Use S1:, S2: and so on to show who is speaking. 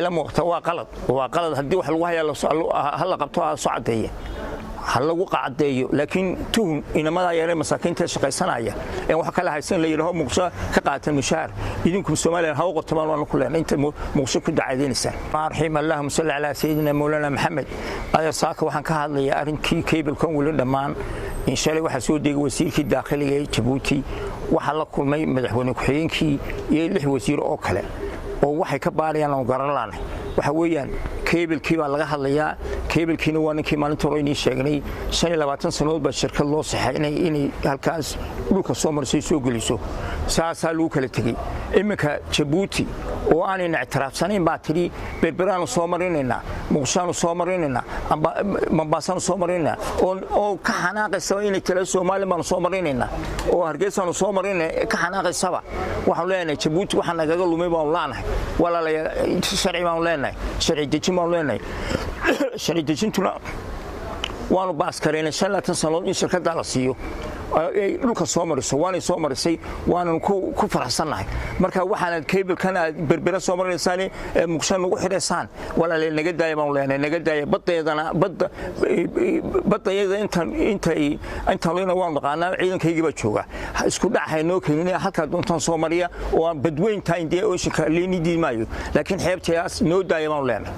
S1: muuqata waa qalad haddii wax lagu hayaa hal qabto socodaya hal lagu qaadeeyo laakiin tuhum inamada yare masaakiinta shaqaysanaya ee wax kala haysan la yiraahdo muqsha ka qaatan mushaar idinku Soomaaliya ha u qortamaan waan ku leenahay inta muqsha ku dacadeynaysan marxim Allahumma salli ala sayyidina Mawlana Muhammad aya saaka waxaan ka hadlayaa arinkii cable-kan wali dhamaan in shalay waxa soo deegay wasiirkii daaqiliga ee Djibouti waxa la kulmay madaxweyne ku-xigeenkii iyo 6 wasiir oo kale oo waxay ka baarayaan oo garanlaan waxa weeyaan cable-kii baa laga hadlayaa cable-kiina waa ninkii maalinta hore inii sheegnay 25 sanadood baa shirkad loo saxay inay halkaas dhulka Soomaaliya soo geliso saasaa lagu kala tagay iminka Djibouti oo aan ictiraafsanayn baa tiri berberaan soo marinayna muqshaan soo marinayna Mombasa soo marinayna oo ka xanaaqaysa inay tala Soomaaliya soo marinayna oo Hargeysa soo marinayna ka xanaaqaysa waxaan leenahay Djibouti waxaan nagaga lumay baan laanahay walaalayaal sharci baan leenahay sharci dejin baan leenahay sharci dejintuna waanu baas kareynay 5 sanadood in shirkadda la siiyo ay dhulka soo mariso waana soo marisay waana ku faraxsanahay marka waxaan cable-kan berbera soo marinaysan muqshan ugu xireysaan walaalayaal naga daayay baan leenahay naga daayay badayada inta leena waan naqaanaa ciidankayga ba jooga isku dhaxay noo keenay halka doontan Soomaaliya oo badweynta India Ocean ka leenidiimayo laakiin xeebtaas noo daayay baan leenahay